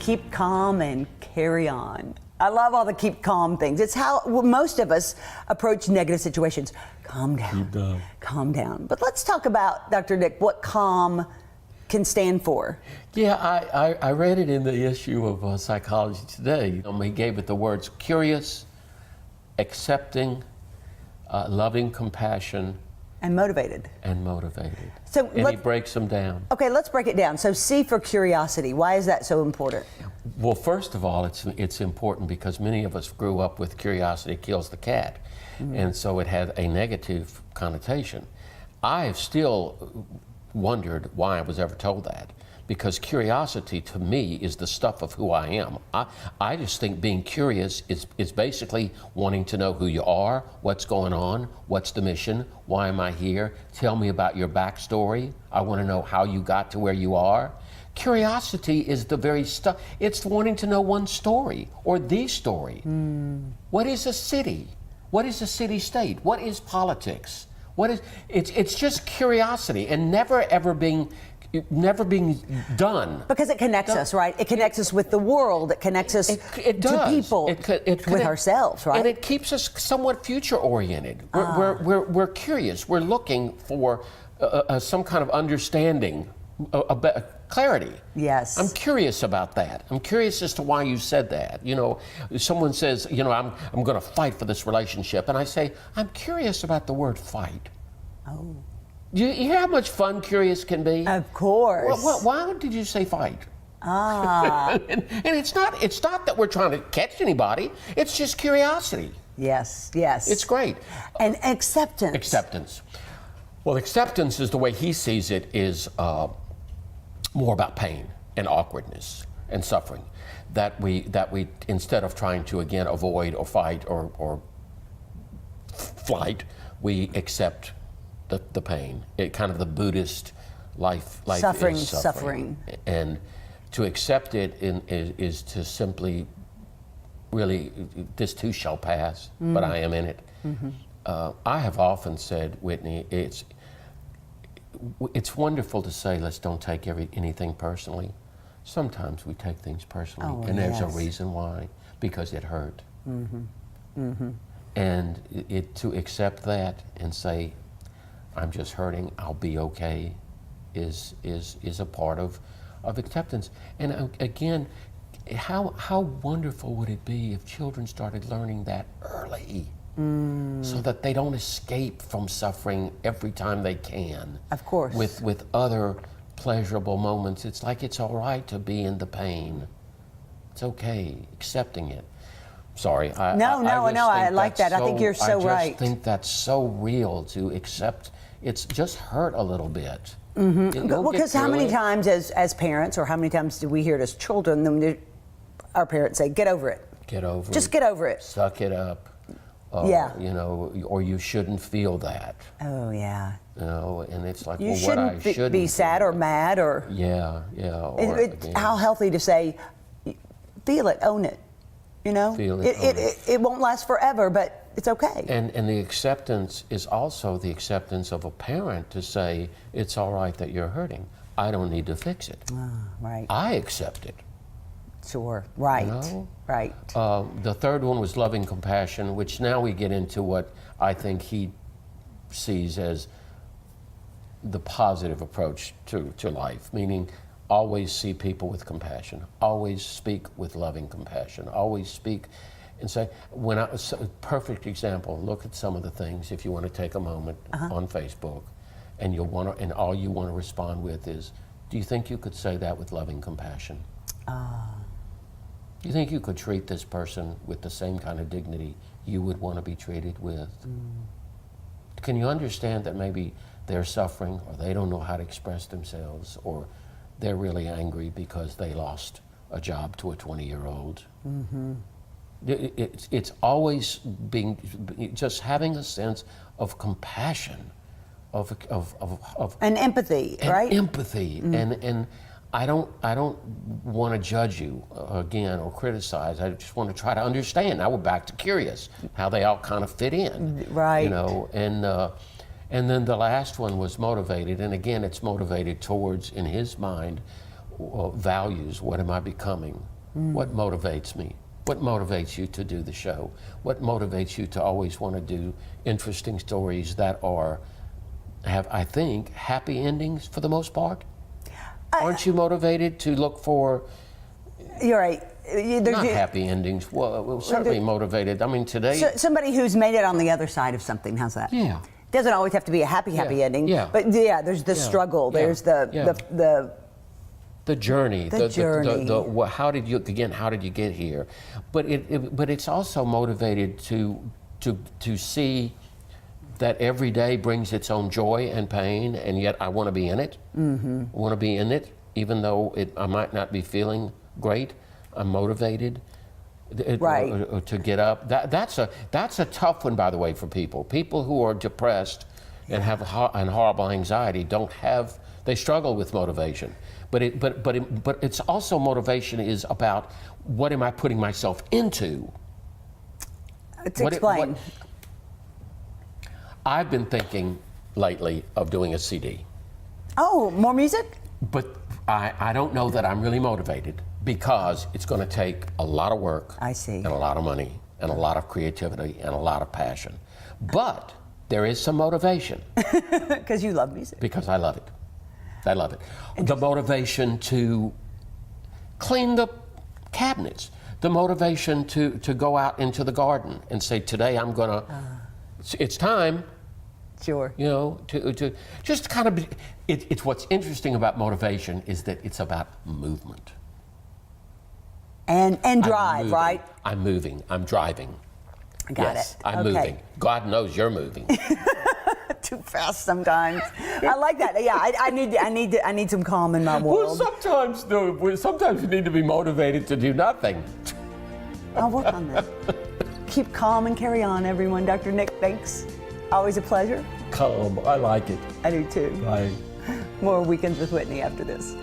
keep calm and carry on. I love all the keep calm things. It's how most of us approach negative situations. Calm down. Keep down. Calm down. But let's talk about, Dr. Nick, what calm can stand for. Yeah, I read it in the issue of Psychology Today. He gave it the words curious, accepting, loving compassion. And motivated. And motivated. So and he breaks them down. Okay, let's break it down. So C for curiosity. Why is that so important? Well, first of all, it's important because many of us grew up with curiosity kills the cat. Mm-hmm. And so it had a negative connotation. I have still wondered why I was ever told that. Because curiosity to me is the stuff of who I am. I just think being curious is basically wanting to know who you are, what's going on, what's the mission, why am I here, tell me about your backstory. I want to know how you got to where you are. Curiosity is the very stuff, it's wanting to know one story or the story. What is a city? What is a city-state? What is politics? It's just curiosity and never ever being done. Because it connects us, right? It connects us with the world. It connects us to people, with ourselves, right? And it keeps us somewhat future-oriented. We're curious. We're looking for some kind of understanding, clarity. Yes. I'm curious about that. I'm curious as to why you said that. You know, someone says, you know, I'm going to fight for this relationship, and I say, I'm curious about the word fight. Oh. You hear how much fun curious can be? Of course. Why did you say fight? And it's not that we're trying to catch anybody. It's just curiosity. Yes, yes. It's great. And acceptance. Acceptance. Well, acceptance is the way he sees it is more about pain and awkwardness and suffering. That we instead of trying to again avoid or fight or flight, we accept the pain. It kind of the Buddhist life suffering, is suffering. And to accept it is to simply really, this too shall pass, but I am in it. Mm-hmm. I have often said, Whitney, it's wonderful to say, let's don't take anything personally. Sometimes we take things personally, and there's a reason why, because it hurt. Mm-hmm. Mm-hmm. And to accept that and say, I'm just hurting, I'll be okay, is a part of acceptance. And again, how wonderful would it be if children started learning that early, so that they don't escape from suffering every time they can. Of course. With other pleasurable moments. It's like it's all right to be in the pain. It's okay, accepting it. Sorry, I like that. I think you're so right. I just think that's so real to accept. It's just hurt a little bit. Mm-hmm. Because how many times as parents, or how many times do we hear it as children, our parents say, get over it. Get over it. Just get over it. Suck it up. You know, or you shouldn't feel that. Oh, yeah. You know, and it's like, you shouldn't be sad or mad or... Yeah. How healthy to say, feel it, own it. You know, it won't last forever, but it's okay. And the acceptance is also the acceptance of a parent to say, it's all right that you're hurting. I don't need to fix it. Right. I accept it. Sure. Right. You know? Right. The third one was loving compassion, which now we get into what I think he sees as the positive approach to life, meaning always see people with compassion, always speak with loving compassion, always speak and say, perfect example, look at some of the things, if you want to take a moment on Facebook, and all you want to respond with is, do you think you could say that with loving compassion? Do you think you could treat this person with the same kind of dignity you would want to be treated with? Can you understand that maybe they're suffering, or they don't know how to express themselves, or they're really angry because they lost a job to a 20-year-old. Mm-hmm. It's always just having a sense of compassion, of and empathy, right? Empathy, and I don't want to judge you again or criticize. I just want to try to understand. Now we're back to curious, how they all kind of fit in, right? You know, and then the last one was motivated, and again, it's motivated towards, in his mind, values. What am I becoming? What motivates me? What motivates you to do the show? What motivates you to always want to do interesting stories that have, I think, happy endings for the most part? Aren't you motivated to look for? You're right. Not happy endings. Well, certainly motivated. I mean, today. Somebody who's made it on the other side of something. How's that? Yeah. Doesn't always have to be a happy ending. Yeah. But yeah, there's the struggle. There's the journey. The journey. How did you get here? But it's also motivated to see that every day brings its own joy and pain, and yet I want to be in it. Mm-hmm. I want to be in it, even though I might not be feeling great. I'm motivated to get up. That's a tough one, by the way, for people. People who are depressed and have horrible anxiety they struggle with motivation. But it's also, motivation is about, what am I putting myself into? Explain. I've been thinking lately of doing a CD. Oh, more music? But I don't know that I'm really motivated, because it's going to take a lot of work. I see. And a lot of money and a lot of creativity and a lot of passion. But there is some motivation. Because you love music. Because I love it. I love it. The motivation to clean the cabinets. The motivation to go out into the garden and say, today I'm going to, it's time. Sure. You know, to just kind of, it's what's interesting about motivation is that it's about movement. And drive, right? I'm moving. I'm driving. Got yes, it. I'm moving. God knows you're moving. Too fast sometimes. I like that. Yeah, I need some calm in my world. Well, sometimes you need to be motivated to do nothing. I'll work on that. Keep calm and carry on, everyone. Dr. Nick, thanks. Always a pleasure. Calm. I like it. I do too. Bye. More Weekends with Whitney after this.